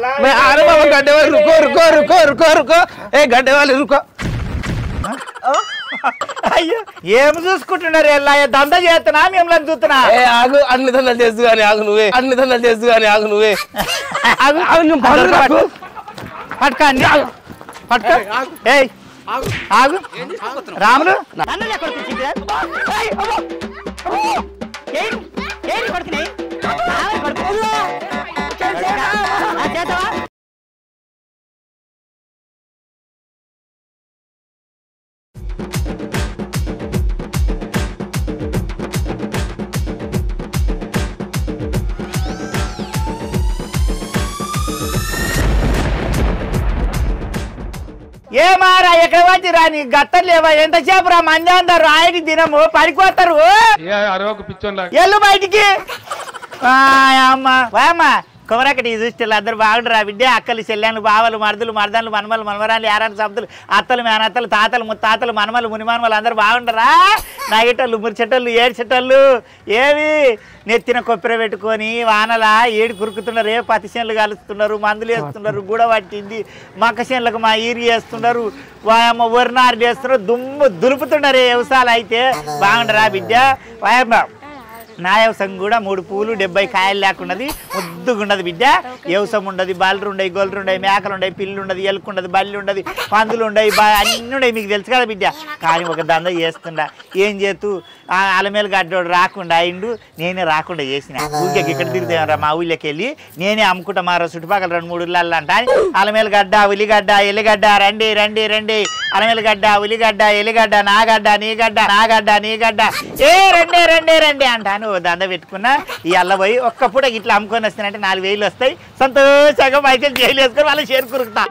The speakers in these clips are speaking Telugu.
अरे बाबा गड्ढे वाले रुको रुको रुको रुको रुको ए गड्ढे वाले रुको అయ్యో ఏం చూసుకుంటున్నారు ఎల్లయ్య దంద చేస్తున్నా మిమ్మల్ని చూస్తున్నా ఏ ఆగు అన్ని దండలు చేస్తూ కానీ ఆగు నువ్వే అన్ని దండలు చేస్తూ కానీ ఆగు నువ్వే ఆగు ఆగు నువ్వు పట్టుకో పట్టుకో అన్ని పట్టుకో ఏయ్ ఆగు రాములు నన్ను ఎక్కడ కూర్చుంటే ఏమారా ఎక్కడ వచ్చిరా నీ గత్తలు లేవా ఎంతసేపు రా మంది అందరు ఆయనకి దినము పడిపోతారు ఎల్లు బయటికి అమ్మ కొమరకటి చూస్తే అందరు బాగుండరా బిడ్డ అక్కలు చెల్లెళ్ళు బావలు మరదలు మరదలు మనమలు మనవరాలు యారాలు సబ్దులు అత్తలు మేనత్తలు తాతలు ముత్తాతలు మనమలు మునిమనమలు అందరు బాగుండరా నాగేటోళ్ళు మురిచెట్టోళ్ళు ఏడ్చెట్టోళ్ళు ఏవి నెత్తిన కొప్పెర పెట్టుకొని వానలా ఏడు కురుకుతున్నారు ఏ పత్తి చేనులు కలుస్తున్నారు మందులు వేస్తున్నారు గూడ పట్టింది మక్క చేనులకు మా ఈరి వేస్తున్నారు వాయమ్మ వరినారు చేస్తున్నారు దుమ్ము దులుపుతున్నారు వ్యవసాయాలు అయితే బాగుండరా బిడ్డ వాయమ్మ నా వ్యవసాయం కూడా 3 పూలు 70 కాయలు లేకున్నది ముద్దుగుండదు బిడ్డ వ్యవసాయం ఉండదు బాలురు ఉండయి గొల్లు ఉండయి మేకలు ఉండయి పిల్లు ఉండదు ఎలుకు ఉండదు బల్లి ఉండదు పందులు ఉండయి అన్నీ ఉండయి మీకు తెలుసు కదా బిడ్డ కానీ ఒక దంద చేస్తుండా ఏం చేస్తూ అలమేలు గడ్డోడు రాకుండా అయిండు నేనే రాకుండా చేసిన ఊరికి ఇక్కడ తిరుగుతారా మా ఊళ్ళోకి వెళ్ళి నేనే అమ్ముకుంటా మారా చుట్టుపక్కల 2-3 ఇళ్ళల్లో అంట అలమేలు గడ్డ ఉల్లిగడ్డ ఎల్లిగడ్డ రండి రండి రండి అలమేలు గడ్డ ఉల్లిగడ్డ ఎల్లిగడ్డ నా గడ్డ నీ గడ్డ నా గడ్డ నీ గడ్డ ఏ రండి రండి రండి అంటాను దంద పెట్టుకున్నా ఈ అల్ల పోయి ఒక్క పూట ఇట్లా అమ్ముకొని వస్తానంటే 4000 వస్తాయి సంతోషంగా మైకల్ జైలు వేసుకొని వాళ్ళు చేరుకురుకుతా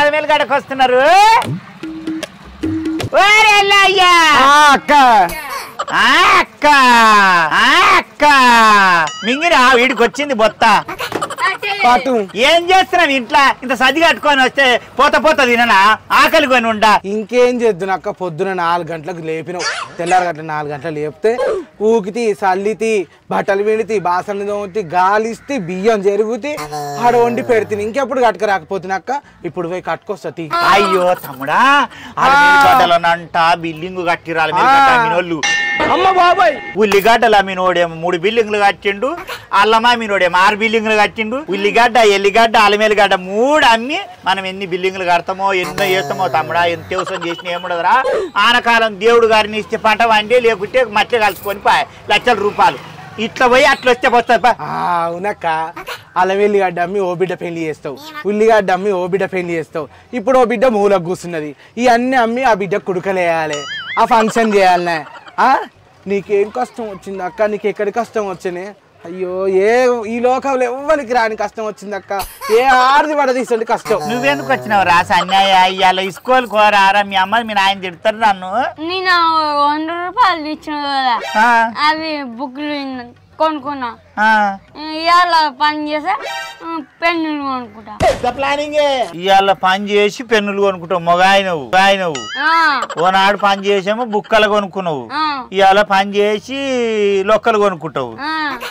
అలమేలుగడ్డకు వస్తున్నారు మింగిరా వీడికి వచ్చింది బొత్త ఏం చేస్తున్నావు ఇంట్లో ఇంత సది కట్టుకొని వస్తే పోత తిననా ఆకలి కొని ఉండా ఇంకేం చేద్దును అక్క పొద్దున 4 గంటలకు లేపినావు తెల్లారి గంటల 4 గంటలు లేపితే ఊకితి సల్లితి బట్టలు విడితి బాసన్లు తోముతి గాలిస్తే బియ్యం జరుగుతి ఆడ వండి పెడితే ఇంకెప్పుడు కట్టుక రాకపోతున్నా అక్క ఇప్పుడు పోయి కట్టుకొస్తా అయ్యో తమ్ముడా అలమేలుగడ్డలనంట బిల్డింగ్ కట్టిరాలి మీనోళ్ళు అమ్మ బాబాయ్ ఉల్లిగడ్డలు అమ్మినోడేమో 3 బిల్డింగ్లు కట్టిండు అల్లమా మీనోడేమో 6 బిల్డింగ్లు కట్టిండు ఉల్లిగడ్డ ఎల్లిగడ్డ అలమేలుగడ్డ 3 అమ్మి మనం ఎన్ని బిల్డింగ్లు కడతామో ఎన్నో చేస్తామో తమ్ముడా ఎంత వ్యవసాయం చేసినా ఏముండదురా ఆనకాలం దేవుడు గారిని ఇస్తే పంట వండి లేకుంటే మట్టి కలుసుకొని లక్షల రూపాయలు ఇట్లా పోయి అట్లా వస్తే వస్తా అవునక్క అలవెల్లిగడ్డ అమ్మి ఓ బిడ్డ పెళ్లి చేస్తావు ఉల్లిగడ్డ అమ్మి ఓ బిడ్డ పెళ్లి చేస్తావు ఇప్పుడు ఓ బిడ్డ మూలకు కూర్చున్నది ఇవన్నీ అమ్మి ఆ బిడ్డ కుడుకలేయాలి ఆ ఫంక్షన్ చేయాలనే నీకేం కష్టం వచ్చింది అక్క నీకు ఎక్కడి కష్టం వచ్చింది అయ్యో ఈ లోకంలో ఎవరికి రాని కష్టం వచ్చింది అక్క ఏ ఆడది పడదీసండి కష్టం నువ్వెందుకు వచ్చినావు రాస అన్యాయ ఇవాళ స్కూల్ కోరారా మీ అమ్మ మీ నాయన తిడతారు నన్ను నేను 100 రూపాయలు ఇచ్చిన కదా అవి బుక్లు కొనుక్కున్నా ఇవాళ పని చేసే పెన్నులు కొనుక్కుంటా ప్లానింగ్ ఇవాళ పని చేసి పెన్నులు కొనుక్కుంటావు మొగాయనవు ఓనాడు పని చేసాము బుక్కలు కొనుక్కున్నావు ఇవాళ పని చేసి లొక్కలు కొనుక్కుంటావు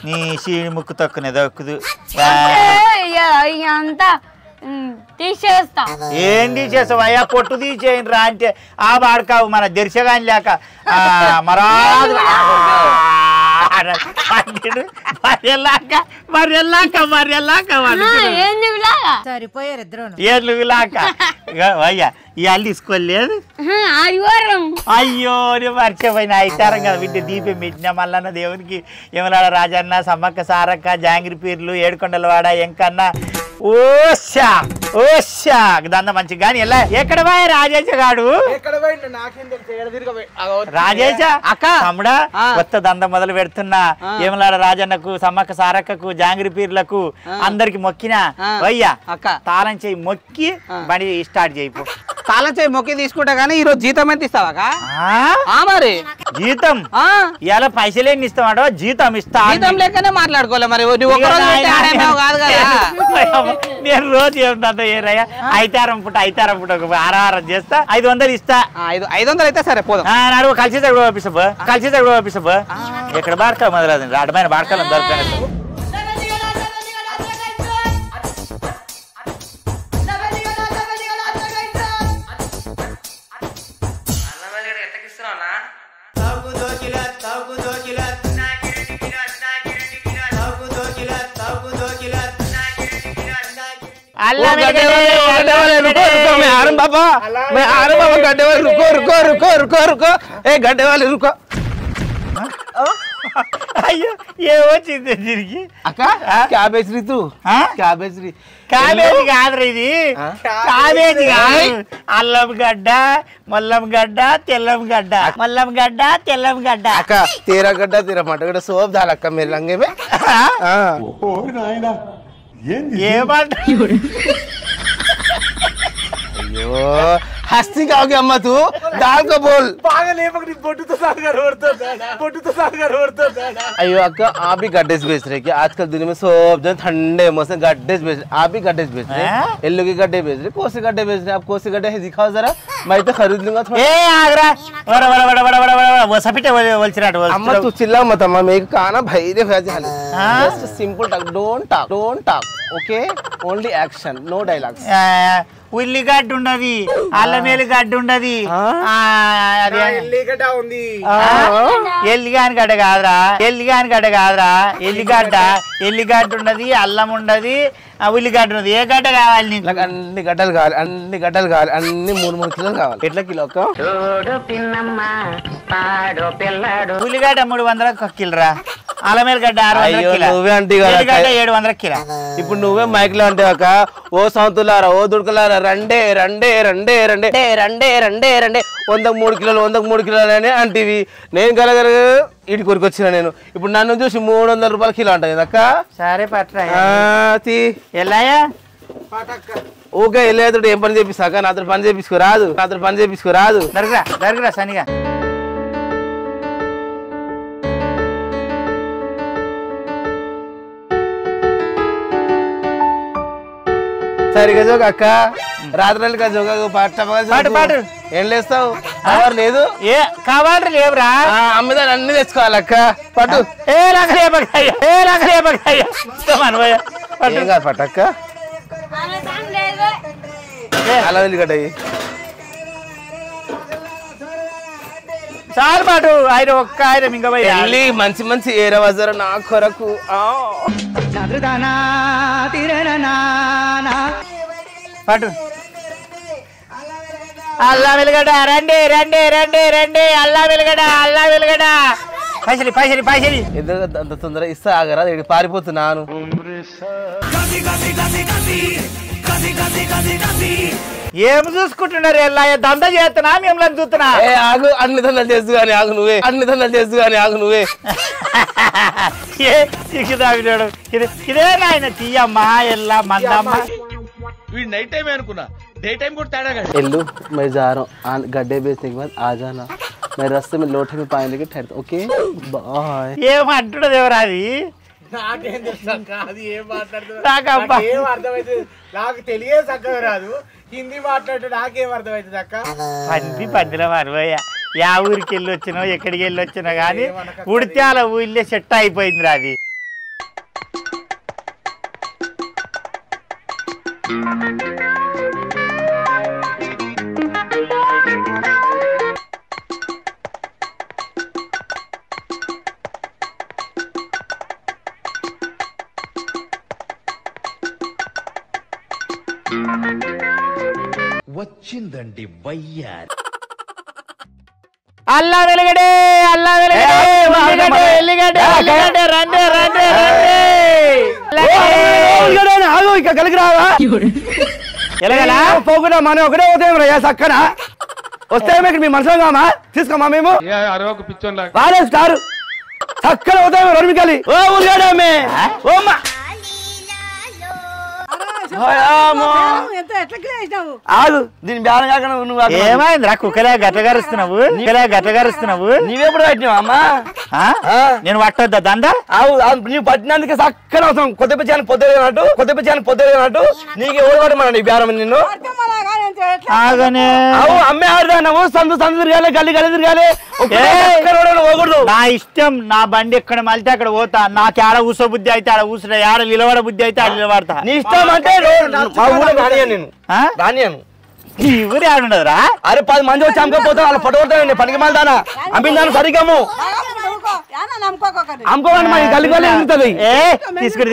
నీ సీని ముక్కు తక్కునే దక్కుదు అంతా తీసేస్తా ఏం తీసేస్తావు అయ్యా పొట్టు తీసేయండి రా అంటే ఆ బాడకావు మన దర్శగాని లేక మరాదు అయ్యా ఇవాళ తీసుకోలేదు అయ్యో మర్చిపోయిన అయితారం కదా బిడ్డ దీపం పెట్టినా మల్లన్న దేవునికి యమలాడ రాజన్న సమ్మక్క సారక్క జాంగిరి పీర్లు ఏడుకొండలవాడ ఎంకన్న ఓషా దంద మంచి గాని ఎలా ఎక్కడ పోయా రాజేశ గాడు రాజేశ అక్క తమ్ముడా కొత్త దంద మొదలు పెడుతున్నా యమలాడ రాజన్నకు సమ్మక్క సారక్కకు జాంగిరి పీర్లకు అందరికి మొక్కినా వయ్యా తాళం చేయి మొక్కి బండి స్టార్ట్ చేయిపో కాళ్ళ చేయి మొక్కి తీసుకుంటా కానీ ఈ రోజు జీతం ఎంత ఇస్తావా మరి జీతం ఇలా పైసలు ఎన్ని ఇస్తామంట జీతం ఇస్తా జీతం లెక్కనే మాట్లాడుకోలే మరి నువ్వు ఒక రోజు కాదు కదా నేను రోజు ఏముందా ఏరయ్యా ఐతారం పుట్ట ఒక 6 చేస్తా 500 ఇస్తా 500 అయితే సరే పోదాం నాడు కలిసి తగ్గు పంపిస్తా ఎక్కడ బాడకా మొదలదు అడమైన బాడకాలం దొరకలేదు गड्ढे वाले रुको అయ్యో ఏమొచ్చింది తిరిగి అక్క క్యాబేజ్ రీ తూ క్యాబేజ్ రీ క్యాబేజీ కాదురా ఇది క్యాబేజీ కాదు అల్లం గడ్డ మల్లం గడ్డ తెల్లం గడ్డ మల్లం గడ్డ తెల్లం గడ్డ అక్క तेरा गड्ढा तेरा मटगड्ढा सब डाल अक्का मेरे लंगे में ఓ నాయనా ఏమంట अयो हस्ती खाओगे अम्मा तू दाल को बोल अयो अक्का आप भी गड्ढे बेच रहे क्या आजकल दुनिया में सब जन ठंडे मौसम गड्ढे बेच रहे आप भी गड्ढे बेच रहे येल्लो के गड्ढे बेच रहे कौन से गड्ढे बेच रहे आप कौन से गड्ढे है दिखाओ जरा मैं तो खरीद लूंगा थोड़ा ए आगरा बड़ा बड़ा बड़ा बड़ा बड़ा बड़ा वो सपिटे वलचिराट अम्मा तू चिल्ला मत अम्मा मेरे काना भाई देखो just simple talk don't talk okay only action no dialogues ఉల్లిగడ్డ ఉన్నది అల్లం ఎల్లిగడ్డ ఉన్నది ఎల్లిగడ్డ ఉంది ఎల్లిగాని గడ్డ కాదురా ఎల్లిగడ్డ ఉన్నది అల్లం ఉన్నది ఉల్లిగడ్డ ఉన్నది ఏ గడ్డ కావాలి నీకు అన్ని గడ్డలు కావాలి అన్ని 3 కిలోలు కావాలి ఎట్లా కిలో ఉల్లిగడ్డ 300 కిలోరా అల్లం ఎల్లిగడ్డ 700 కిలో ఇప్పుడు నువ్వే మైక్ లో అంటే ఒక ఓ సౌతులారా ఓ దుడకలారా రండే 103 కిలోలు అని అంటివి నేను గలగల ఇటు కొరికొచ్చిన నేను ఇప్పుడు నన్ను చూసి 300 రూపాయల కిలో అంటది అక్క సరే పట్రా ఎలాయా ఓకే వెళ్ళేది ఏం పని చేపిస్తాక నాతో పని చేపించుకోరాదు దరగరా సనిగా సరిగా జోగ అక్క రాత్రి జోగ పాటు ఏం లేస్తావు కవర్ లేదు ఏ కవర్ లేవురా అమ్మదాన్ని అన్ని తెచ్చుకోవాలి అక్క పట్టు పట్టక్క అలా వెళ్ళిగడ్డ చాలు పాటు ఆయన ఒక్క ఆయన ఇంకా వెళ్ళి మంచి ఏర వజరు నా కొరకు పాటు అల్లా వెలుగడ రండి అల్లా వెలుగడ పైసలి అంత తొందర ఇస్తా ఆగరా పారిపోతున్నాను ఏం చూసుకుంటున్నారు ఎల్లయ్య దంద చేస్తున్నా మిమ్మల్ని చూస్తున్నా ఆగు అన్ని దందలు చేస్తూ కానీ ఆగు నువ్వే ఇదే నాయన తీయమ్మా ఎల్లా మందమ్మ నైట్ టైం అనుకున్నా డే టైం కూడా తేడా एल्लू मैं जा रहा हूँ गड्ढे बेचने के बाद आ जाना मैं रास्ते में लोटे में पानी लेके ठहरता ओके बाय ఏమంటున్నది ఎవరా అది నాకేం తెలుసు అక్క అది ఏం మాట్లాడుతుంది నాకబ్బా ఏం అర్థమవుతుంది నాకు తెలియదు చక్కగా రాదు హిందీ మాట్లాడుతూ నాకేం అర్థమవుతుంది అక్క పందిల మరవయ్య యా ఊరికి వెళ్ళి వచ్చినో ఎక్కడికి వెళ్ళి వచ్చినా కానీ ఉడిత్యాల ఊళ్ళే సెట్ అయిపోయిందిరా అది వచ్చిందండి వయ్యారి అల్లా వెలుగడే ఎల్లిగడ్డ రండి ఇక కలిగి రావా ఎలాగలా పోకుండా మనం ఒకటే ఉదయం రయ్యా చక్కన వస్తే మీకు మీ మనసులో కామా తీసుకోమా మేము రాలేదు స్టార్ చక్కన ఉదయం రమికలి ఓ ఉల్లిగడ్డ ఆగు దీని బేరం కాక నువ్వు ఏమైందిరా కుక్కలే గట్టగారుస్తున్నావు నువ్వెప్పుడు పట్టినావు అమ్మా నేను పట్టొద్దా దండ నువ్వు పట్టినందుకే చక్కని అవసరం కొత్త పొద్దునట్టు నీకు ఎవరు పట్టమన్నా నీ బేరం నిన్ను అమ్మే ఆడదావు సందు తిరగాలి గల్లి తిరగాలి నా ఇష్టం నా బండి ఎక్కడ మలితే అక్కడ పోతా నాకు ఆడ ఊసో బుద్ధి అయితే ఆడ ఊసా ఆడ నిలబడ బుద్ధి అయితే ఆడ నిలబడతా నీ ఇష్టం అంటే రానియను నీ ఊరు ఆడుండదురా అరే 10 మంది వచ్చి అమ్మకపోతావు వాళ్ళ పట్టుకుంటాను పనికి మాల్దానా అమ్మిందాను సరిగ్గాము అమ్ముకోవాలి మరి గల్లి గల్లి ఎదుగుతుంది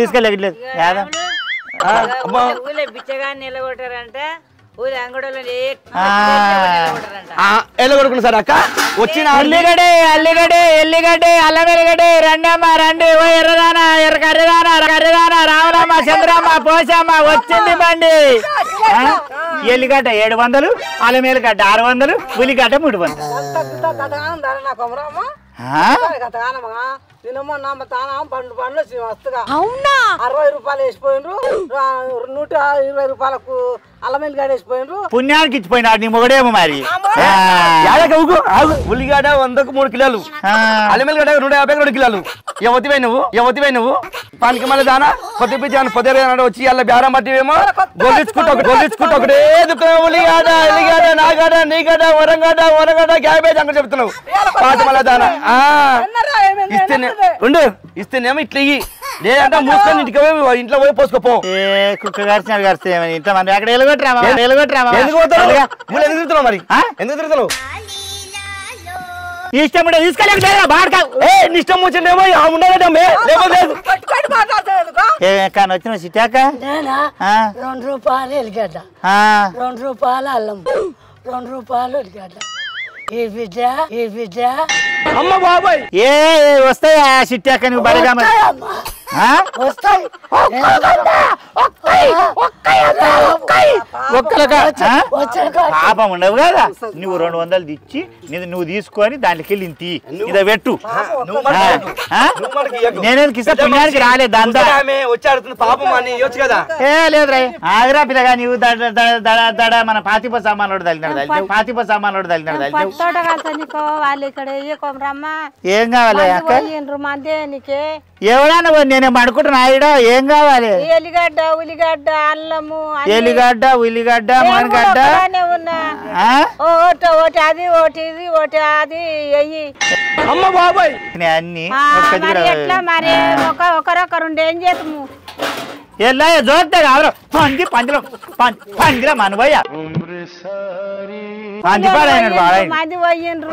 తీసుకెళ్ళలేదు బిచ్చగా నిలగొట్టారంటే ఎల్లగొడుకున్నా సార్ అక్క వచ్చిన ఎల్లిగడ్డే అల్లం ఎల్లిగడ్డే రండమ్మా రండి ఓ ఎర్రదానా కర్రదానా రావులమ్మ చంద్రమ్మ పోసమ్మ వచ్చింది బండి ఎల్లిగడ్డ 700 అల్లం ఎల్లిగడ్డ 600 ఉల్లిగడ్డ 300 అవునా 60 రూపాయలు వేసిపోయినరు 120 రూపాయలకు అల్లమెల్లి గడ్డ వేసిపోయినరు పుణ్యానికి ఇచ్చిపోయినాడు నీ మొగడేమో మరి ఉల్లిగడ్డ 100కు 3 కిలోలు అల్లమెల్లి గడ్డ 150 కిలోలు ఎవతివై నువ్వు పానికి మళ్ళీ దానా కొద్దిపించాను పొద్దున వచ్చి అలా బేరం పట్టివేమో గొల్లించుకుంటా ఒకటే దుఃఖం ఉల్లిగడ్డ ఎల్లిగడ్డ నాగడ్డ నీగడ్డ వరంగడ్డ క్యాబేజ్ అంక చెప్తున్నావు పాత మళ్ళీ దానా ఇస్తేనేమో ఇట్లా లేదంటే మూసుకొని ఇంట్లో పోయి పోసుకోపో కుక్క గరిస్తే ఇంట్లో మరి అక్కడ ఎందుకు తిరుగుతున్నావు మరి ఎందుకు తిరుగుతున్నావు ఇష్టం ఇష్టం వచ్చిందేమో కానీ వచ్చిన సిటాక 2 రూపాయలు ఎల్లిగడ్డ 2 రూపాయలు అల్లం 2 రూపాయలు ఎల్లిగడ్డ ఈ బిడ్డ అమ్మ బాబాయ్ ఏ వస్తాయా సిట్టాక నువ్వు బలిగా పాపం ఉండవు కదా నువ్వు 200 తెచ్చి నువ్వు తీసుకొని దాంట్లోకి వెళ్ళి ఇంటి ఇద పెట్టు నేనేందుకు ఇస్తా పుణ్యానికి రాలేదు దాంతో ఏ లేదురా ఆగిరా పిల్లగా నువ్వు దడ మన పాతిప సామాన్లు ఏం కావాలి అక్క ఎవడన్నా నేనే మడుకుంటున్నా ఆవిడ ఏం కావాలి ఎల్లిగడ్డ ఉల్లిగడ్డ అల్లము ఉల్లిగడ్డ మనగడ్డ ఒకటి అది ఒకటి ఇది ఒకటి అది వెయ్యి అమ్మ బాబాయ్ అన్ని ఎట్లా మరి ఒకరొకరు ఏం చేస్తాము ఎలా జోతే కాదు పందిరా మనబోయ్యా మంది పోయిండ్రు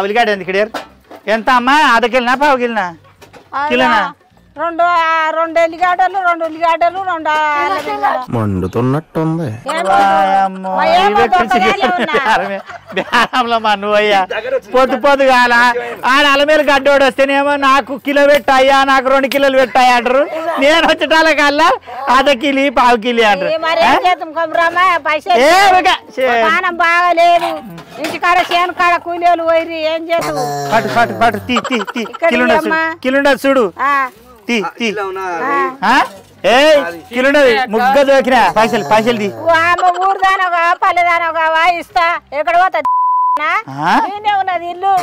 ఉల్లిగడ్డ ఎందుకు ఎంత అమ్మా అదకెళ్ళినా పావుకెళ్ళినా కిలోనా 2 ఎల్లిగడ్డలు 2 ఉల్లిగడ్డలు 2 మండుతున్నట్టుంది నువ్వయ్యా పొద్దుగాల ఆడ అలమేలు గడ్డోడు వస్తేనేమో నాకు కిలో పెట్టాయా నాకు 2 కిలోలు పెట్టాయా అంటారు నేను వచ్చేటాల కల్లా అర్ధ-కిలి పావు-కిలి అంటారు బాగాలేదు ఇంటికాడ చేను కాడ కూలీలు పోయి ఏం చేస్తావు పట్టు కిలుండదు చూడు కిలుండదు ముగ్గ దొరికినా పైసలు తీ ఊరు దానోగా పల్లె దానోగా వాయిస్తా ఎక్కడ పోతా నేనే ఉన్నది ఇల్లు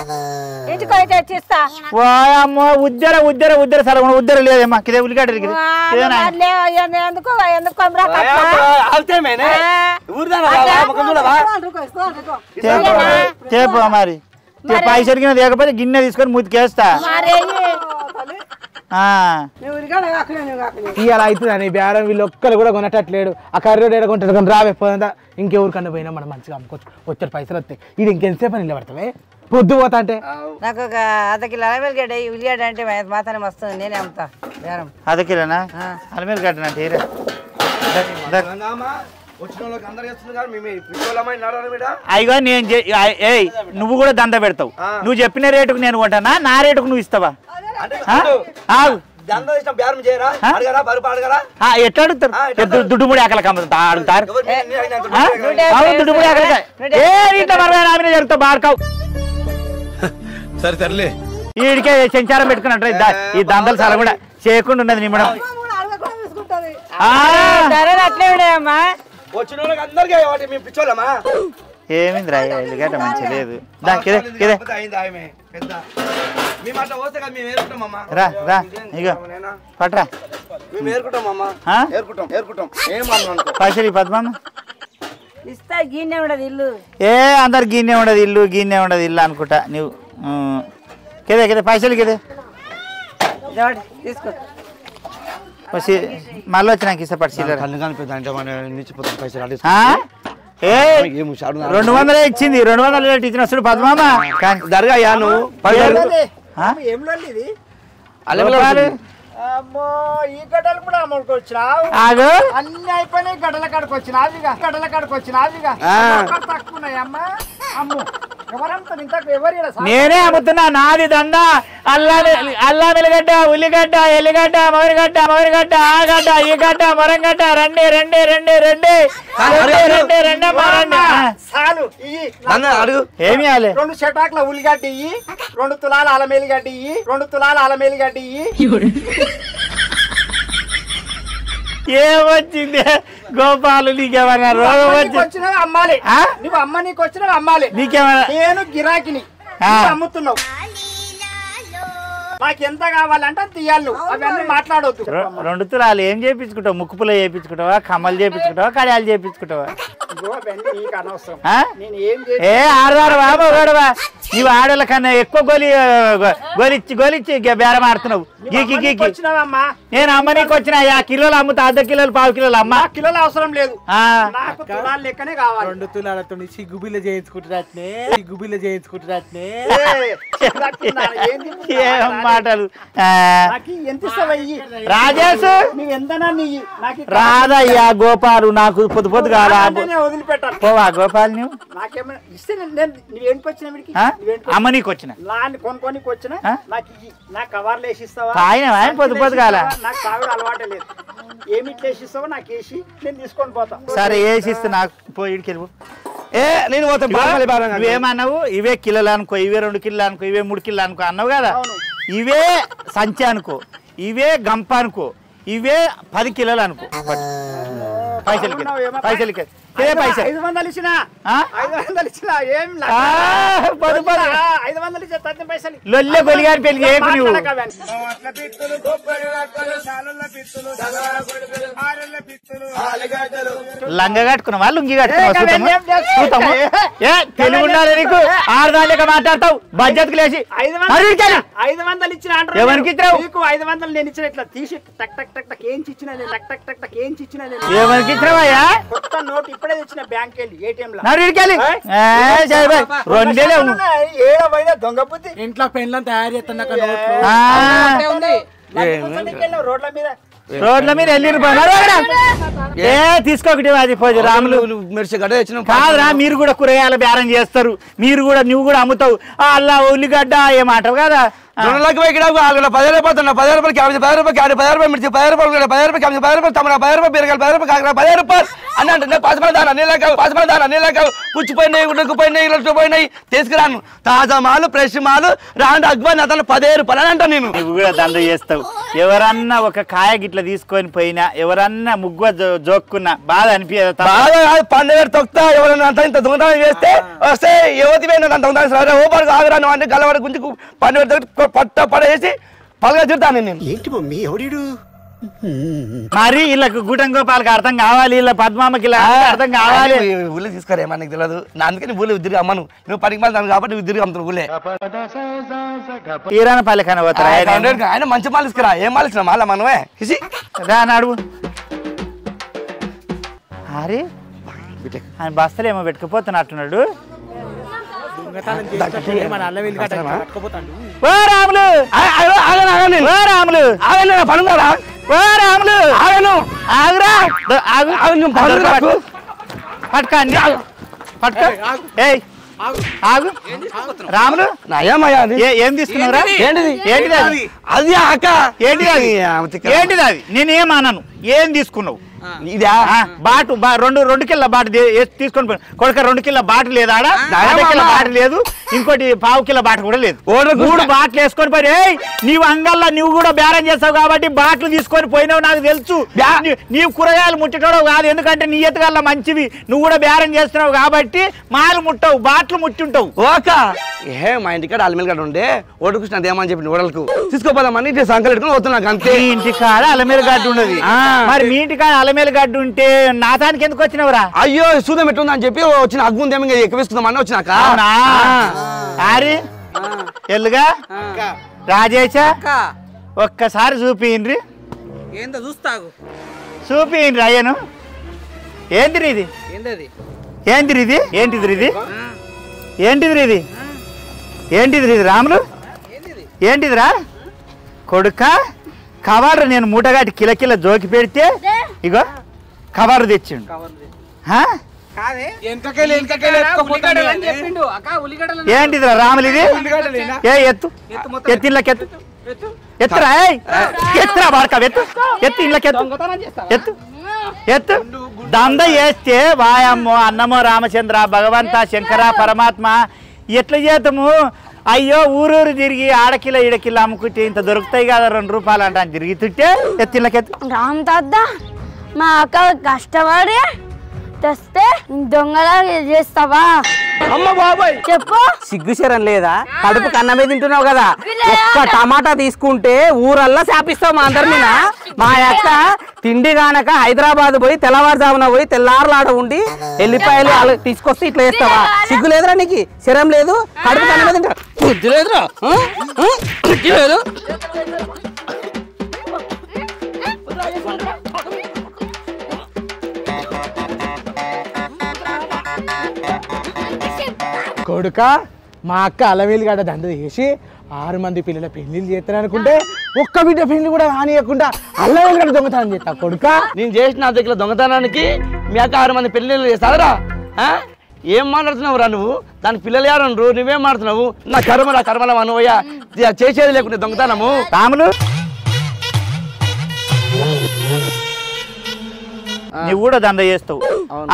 ఇంటికి తెచ్చిస్తా అమ్మో ఉద్దర సరగ ఉద్దర లేదమ్మా కిదే ఉల్లిగడ్డ ఎందుకు చెప్పు మరి పైసలు లేకపోతే గిన్నె తీసుకొని ముతికేస్తా ఇవాళ అవుతుందని బేరం వీళ్ళు ఒక్కరు కూడా కొనట్లేడు ఆ కర్రీ కొంటాడు కానీ రావేపోదా ఇంకెవరికన్నా పోయినా మనం మంచిగా అమ్ముకోవచ్చు వచ్చాడు పైసలు వస్తాయి ఇది ఇంకెంతసేపు నిలబడతావే పొద్దు పోతా అంటే నాకు ఒక అర్ధ-కిలో అలమేలు ఉల్లిగడ్డ అంటే మాత్రం వస్తుంది నేనే అమ్ముతా బేరం అర్ధ-కిలోనా అలమేలు గడ్డ అంటే అయ్యో నేను నువ్వు కూడా దంద పెడతావు నువ్వు చెప్పిన రేటుకు నేను కొంటానా నా రేటుకు నువ్వు ఇస్తావా ఎట్లా అడుగుతారు దుడ్డుముడి ఆకలికి అడుగుతారు దుడ్డుముడి ఆకలికి జరుగుతావు బాడుకావు సరే సర్లే వీడికే సంచారం పెట్టుకున్నట్టు ఈ దందలు చాలా కూడా చేయకుండా ఉన్నది నిమ్మడం ధరలు అట్లే ఉన్నాయమ్మా. వచ్చిన వాళ్ళకి అందరికీ వాటి మేము పిచ్చోళ్ళమా? ఏమిందిరా ఎల్లిగడ్డ మంచి లేదు. రా రా ఇక పట్రా పైసలు పద్మమ్మ ఇస్తా గిన్నె ఉండదు ఇల్లు. అందరు గిన్నె ఉండదు ఇల్లు అనుకుంటా నువ్వు కిదే కిదే పైసలు కిదే తీసుకో. మళ్ళీ వచ్చినాక ఇస్తా పట్టు చిల్లర. 200 ఇచ్చింది 200 ఇచ్చిన వస్తుడు పద్మమ్మ జరగా నువ్వు అమ్మో ఈ గడ్డలు కూడా అమ్మకి వచ్చినావు. అన్ని అయిపోయినాయి. గడ్డల కాడికి వచ్చినావిగా తక్కువన్నాయమ్మా. అమ్ము ఎవరంతా ఇంతకు ఎవరు? నేనే అమ్ముతున్నా. నాది దందా. అల్లా వెలిగడ్డ, ఉల్లిగడ్డ, ఎల్లిగడ్డ, మౌరిగడ్డ, ఆ గడ్డ, ఈ గడ్డ, మొరంగడ్డ. రండి రండి రండి రండి చాలు. ఏమి ఇవ్వాలి? 2 చెటాకుల ఉల్లిగడ్డ ఇయ్యి, 2 తులాల అలమేలిగడ్డ ఇయ్యి, 2 తులాల అలమేలిగడ్డ ఇయ్యి. ఏమొచ్చింది గోపాలు? నీకేమన్నా రోగం వచ్చినా అమ్మాలి. నువ్వు అమ్మ నీకు వచ్చినా అమ్మాలి. నీకేమన్నా? నేను గిరాకిని అమ్ముతున్నావు. నాకు ఎంత కావాలంటే తీయాలి. అవన్నీ మాట్లాడవద్దు. 2 తులాలు ఏం చేయించుకుంటావు? ముక్కుపుల చేయించుకుంటావా? కమ్మలు చేయించుకుంటావా? కడియాలు చేయించుకుంటావా? ఆడవాడు బాబు గడవా. నీవు ఆడల కన్నా ఎక్కువ గొలిచ్చి బేరం ఆడుతున్నావు. గీకి గీకి నేను అమ్మ నీకు వచ్చిన 50 కిలోలు అమ్ముతా. 1/2 కిలోలు 1/4 కిలోలు అమ్మ. కిలోలు అవసరం లేదు. నాకు తులాలు లెక్కనే కావాలి. 2 తులాలతో సిగ్గుబిల్ల చేయించుకుంటున్నట్నే. ఏం మాటలు ఎంత ఇస్తావయ్యి రాజేష్? నువ్వెంతనా నీయి? రాదయ్యా గోపాలు. నాకు పొద్దు పొద్దు కాదా వదిలిపెట్టాను. పోవా గోపాల్ నువ్వు? నాకేమైనా ఇస్తే నువ్వేంటికి వచ్చిన వీడికి? అమ్మ నీకు వచ్చిన కొనుక్కోనికి వచ్చిన నాకు నాకు కవర్లు వేసిస్తావా? ఆయన పొద్దు పొద్దు కాల. నాకు తాగుడు అలవాటే లేదు. ఏమి ఇట్లా వేసిస్తావో నాకు వేసి నేను తీసుకొని పోతా. సరే వేసిస్తే నాకు పోయి వెళ్ళిపో. నువ్వేమన్నావు? ఇవే కిలోలు అనుకో, ఇవే 2 కిలోలు అనుకో, ఇవే 3 కిలోలు అనుకో అన్నావు కదా. ఇవే సంచి అనుకో, ఇవే గంప అనుకో, ఇవే 10 కిలోలు అనుకో. పైసలు పైసలు 500 ఇచ్చిన 500 ఇచ్చిన ఏం 500 ఇచ్చే తత్తి పైసలు లొల్లె గొలిగాని పెళ్లి చేయకు నువ్వు. లంగ కట్టుకున్నావా? లుంగి కట్టుకున్నావా? తెలుగు ఉండాలి నీకు. ఆడదాలేక మాట్లాడతావు. బడ్జెట్ లేచి 500 ఇచ్చిన ఎవరికి ఇచ్చావు? 500 నేను ఇచ్చిన ఇట్లా తీసి టక్ టక్ టక్ టక్ ఏంచి ఇచ్చిన ఎవరికి ఇచ్చినావయ్యా? కొత్త నోట్ ఇప్పుడే తెచ్చిన బ్యాంక్ వెళ్ళి ATM లో. దొంగ బుద్ధి ఇంట్లో పెన్లను తయారు చేస్తున్నా రోడ్ల మీద తీసుకోకటి అది పోయి రాములు మెరిసే గడ్డ తెచ్చిన కాదురా. మీరు కూడా కూరగాయల బేరం చేస్తారు. నువ్వు కూడా అమ్ముతావు. అల్లా ఉల్లిగడ్డ ఏమంటావు కదా. 2 లక్షలు 10 రూపాయలు 10 రూపాయలు 10 రూపాయలు 10 రూపాయలు మిర్చి 10 రూపాయలు 10 రూపాయలు 10 రూపాయలు తమరా 10 రూపాయలు బీరకాయలు 10 రూపాయలు కాకర 10 రూపాయలు అని అంటే పసిమల పుచ్చిపోయినాయి, ఉడుకుపోయినాయి, ఇళ్ళపోయినాయి తీసుకురాను. తాజా మాలు ఫ్రెష్ మాలు రాండి అగ్వాని అతను 10 రూపాయలు అని అంటా. నేను నువ్వు కూడా దండ చేస్తావు. ఎవరన్నా ఒక కాయ గిట్ల తీసుకొని పోయినా, ఎవరన్నా ముగ్గు జోక్కున్నా బాధ అనిపించదు. బాధ కాదు. పండుగ తొక్తా ఎవరన్నా అంత ఇంత దొంగతనం చేస్తే వస్తే యువతి ఆగరాను అంటే గల్లవాడి గుంజి పండుగ పట్ట పడేసి పలుగా తిడతాను నేను. ఏంటి మమ్మీ ఎవడు మరి వీళ్ళకి గూటం గోపాలకి అర్థం కావాలి. వీళ్ళ పద్మామకి అర్థం కావాలి. ఊళ్ళో తీసుకోరేమో నీకు తెలియదు. అందుకని ఊళ్ళో ఉద్దిరిగి అమ్మను. నువ్వు 10 మంది కాబట్టి ఉద్దిరిగి అమ్ముతారు ఊళ్ళే. తీరాన పల్లెకన పోతారా? ఆయన మంచి మాలు తీసుకురా. ఏం మాలు ఇచ్చిన మాల మనమే అడుగు. అరే ఆయన బస్తలు ఏమో పెట్టుకుపోతున్నట్టున్నాడు. రాములు ఏం తీసుకున్నావురా? ఏంటిది అది? అది అక్క ఏంటిది అది? నేనేమన్నాను? ఏం తీసుకున్నావు? ఇదా బాటు రెండు కిలో బాటు తీసుకొని పోయి కొడుక 2 కిలో బాటు లేదు ఆడ 1 కిలో బాటు లేదు ఇంకోటి 1/2 కిలో బాటు కూడా లేదు 3 బాటలు వేసుకొని పోయి నీవు అంగల్లో నువ్వు కూడా బేరం చేస్తావు కాబట్టి బాటలు తీసుకొని పోయినావు నాకు తెలుసు నీవు కూరగాయలు ముట్టేటోడవు కాదు ఎందుకంటే నీ ఎత్తుగల్లా మంచివి నువ్వు కూడా బేరం చేస్తున్నావు కాబట్టి మాలు ముట్టవు బాటలు ముట్టుంటావు ఓకే మా ఇంటికాడ అలమేలు గడ్డ ఉండే ఓటుకృష్ణ దేమని చెప్పి ఓడలకు తీసుకోపోదామని సంకలు పెట్టుకుని వస్తున్నాను అంతే ఇంటికాడ అలమేలు గడ్డ ఉండదు మరి మీ ఇంటికాడ అలమేలు గడ్డ ఉంటే నాతానికి ఎందుకు వచ్చినవరా అయ్యో సూదం ఎట్టుందని చెప్పి వచ్చిన అగ్గుందేమో ఎక్కువ వేసుకుందామని వచ్చినాక ఆరి ఎల్లుగా రాజేశ ఒక్కసారి చూపియండి ఏందో చూస్తాగు చూపియండి అయ్యను ఏంటిది ఇది ఏంటిది ఇది ఏంటిది ఇది ఏంటిది ఇది ఏంటిది ఇది రాములు ఏంటిదిరా కొడుక కవర్ నేను మూటగాటి కిల జోకి పెడితే ఇగో కవర్ తెచ్చిండు ఏంటిదిరా రాములు ఇది ఏ ఎత్తు ఇళ్ళకెత్తు ఎత్తురా ఎత్తురా బాడక ఎత్తు ఇళ్ళకెత్తు ఎత్తు దంద వేస్తే వాయమ్మో అన్నమో రామచంద్ర భగవంత శంకర పరమాత్మ ఎట్లా చేద్దాము అయ్యో ఊరూరు తిరిగి ఆడకిల ఈడకిల అమ్ముకుంటే ఇంత దొరుకుతాయి కదా 2 రూపాయలు అంటే తిరుగుతుంటే ఎత్తిళ్ళకెత్తు రామ్ తాత మా అక్క కష్టపడి తెస్తే దొంగలా చేస్తావా అమ్మ బాబాయ్ చెప్పు సిగ్గుశరం లేదా కడుపు కన్నమే తింటున్నావు కదా ఒక్క టమాటా తీసుకుంటే ఊరల్లా శాపిస్తావు మా అందరి మీద మా అక్క తిండి కానక హైదరాబాద్ పోయి తెల్లవారుజామున పోయి తెల్లారులాడ ఉండి ఎల్లిపాయలు తీసుకొస్తే ఇట్లా చేస్తావా సిగ్గు లేదురా నీకు శరం లేదు కడుపు కన్నమే తింటా బుద్ధి లేదురా బుద్ధి లేదు కొడుక మా అక్క అలవేలు గడ్డ దండ చేసి 6 మంది పిల్లల పెళ్లిళ్ళు చేస్తాను అనుకుంటే ఒక్క బిడ్డ పెళ్లి కూడా కానియకుండా అలవేలు గడ్డ దొంగతనం చేస్తా కొడుక నేను చేసిన దగ్గర దొంగతనానికి మీ అక్క 6 మంది పెళ్లిళ్ళు చేస్తారా ఏం మాట్లాడుతున్నావురా నువ్వు దానికి పిల్లలు ఎవరన్నారు నువ్వేం మాట్లాడుతున్నావు నా కర్మల మనవయ్యా చేసేది లేకుంటే దొంగతనము రాములు నువ్వు కూడా దంద చేస్తావు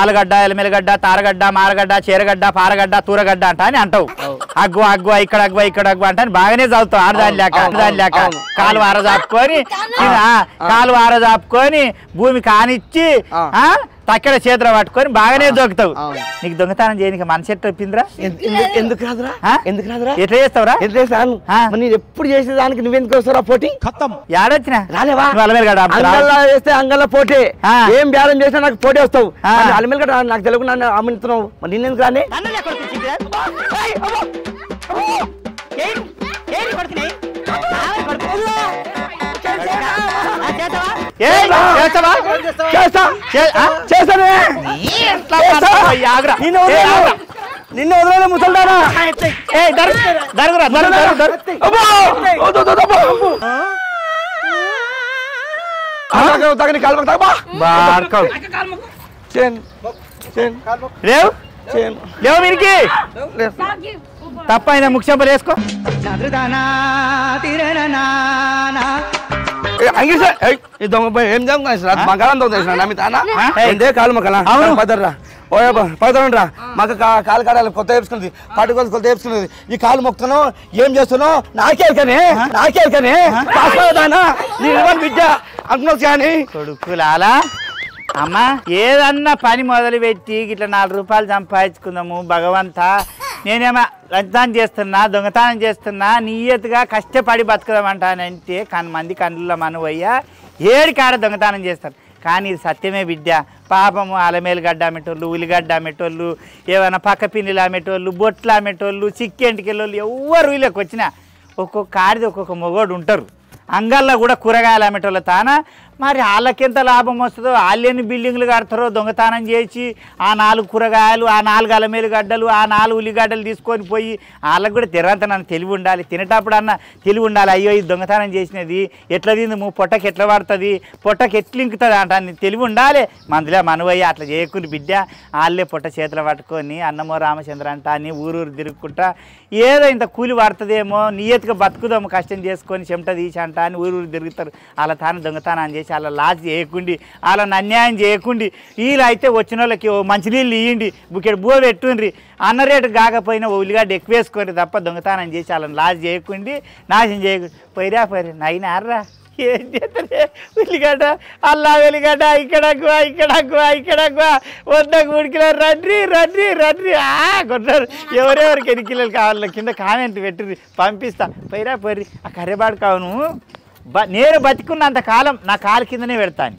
ఆలుగడ్డ ఎలమెలగడ్డ తారగడ్డ మారగడ్డ చీరగడ్డ పారగడ్డ తూరగడ్డ అంట అని అంటావు అగ్గు ఇక్కడ అగ్గు అంటే బాగానే చదువుతావు ఆడదాని లేక కాలు ఆరజాపుకొని భూమి కానిచ్చి తక్కడ చేతులు పట్టుకొని బాగానే దొక్కుతావు నీకు దొంగతనం చేయడానికి మనసు ఎట్టు ఒప్పిందిరా ఎందుకు రాదురా ఎట్లా చేస్తావురా నేను ఎప్పుడు చేసేదానికి నువ్వెందుకు వస్తారా పోటీ ఏడొచ్చినా రాలేవా చేస్తే అంగల్లో పోటీ ఏం బేరం చేసినా నాకు పోటీ వస్తావు అలమేలు గడ్డ నాకు తెలియకుండా అమ్ముతున్నావు మరి నిన్నెందుకు రానే నిన్ను వదలలే ముసల్దానా లేవు మీరికి తప్ప ఆయన ముఖ్యంపలు వేసుకో ఏం బంగాళం దొంగ కాలు మొక్కలా పదర్రా పదరా మాకు కాలు కాడాలి కొత్త వేసుకున్నది పట్టుకొని కొత్త వేసుకున్నది ఈ కాలు మొక్కను ఏం చేస్తున్నావు నాకేకనే బిడ్డ అంటున్నావు కానీ కొడుకులాలా అమ్మా ఏదన్నా పని మొదలు పెట్టి ఇట్లా 4 రూపాయలు సంపాదించుకుందాము భగవంతా నేనేమో లంచాన్ని చేస్తున్నా దొంగతనం చేస్తున్నా నియతగా కష్టపడి బతుకుదామంటానంటే మంది కండ్ల మనవయ్యా ఏడి కాడ దొంగతనం చేస్తారు కానీ ఇది సత్యమే విద్య పాపము అలమేలు గడ్డ అమ్మేటోళ్ళు ఉల్లిగడ్డ అమ్మేటోళ్ళు ఏమైనా పక్క పిన్నిలు అమ్మేటోళ్ళు బొట్లు అమ్మేటోళ్ళు చిక్కేంటికెళ్ళోళ్ళు ఎవరు వీళ్ళకి వచ్చినా ఒక్కొక్క ఆడిది ఒక్కొక్క మొగోడు ఉంటారు అంగల్లో కూడా కూరగాయలు అమ్మేటోళ్ళు తానా మరి వాళ్ళకెంత లాభం వస్తుందో వాళ్ళని బిల్డింగ్లు కడతారో దొంగతనం చేసి ఆ 4 కూరగాయలు ఆ 4 అలమేలు గడ్డలు ఆ 4 ఉల్లిగడ్డలు తీసుకొని పోయి వాళ్ళకు కూడా తిరంత నన్ను తెలివి ఉండాలి తినేటప్పుడు అన్న తెలివి ఉండాలి అయ్యో ఇది దొంగతనం చేసినది ఎట్లా తింది పొట్టకి ఎట్లా పడుతుంది పొట్టకి ఎట్లా ఇంకుతుంది అంట తెలివి ఉండాలి మందులే మనవయ్య అట్లా చేయకుండా బిడ్డ వాళ్ళే పొట్ట చేతులు పట్టుకొని అన్నమో రామచంద్ర అంట అని ఊరూరు తిరుగుకుంటా ఏదో ఇంత కూలి పడుతుందేమో నియతగా బతుకుదాము కష్టం చేసుకొని చెమట తీసి అంట అని ఊరు తిరుగుతారు. వాళ్ళ తాను దొంగతనం చేసి వాళ్ళ లాస్ చేయకుండి వాళ్ళని అన్యాయం చేయకుండి వీళ్ళు అయితే వచ్చిన వాళ్ళకి మంచినీళ్ళు ఇవ్వండి, బుకెట్ బువ్వ పెట్టుండ్రి, అన్న రేటు కాకపోయినా ఉల్లిగడ్డ ఎక్కువ వేసుకోండి తప్ప దొంగతనం చేసి వాళ్ళని లాస్ చేయకుండి నాశనం చేయకుండా పోయిరా నైనారా ఏం చేస్తారే ఉల్లిగడ్డ అల్లా వెలిగడ్డ ఇక్కడ వద్దకు ఉడికిలో రండి కొట్టారు. ఎవరెవరికి ఎన్ని కిలోలు కావాలో కింద కామెంట్ పెట్టి పంపిస్తా. పోయిరా ఆ కర్రెబాడు కావును నేను బతికున్నంత కాలం నా కాలు కిందనే పెడతాను.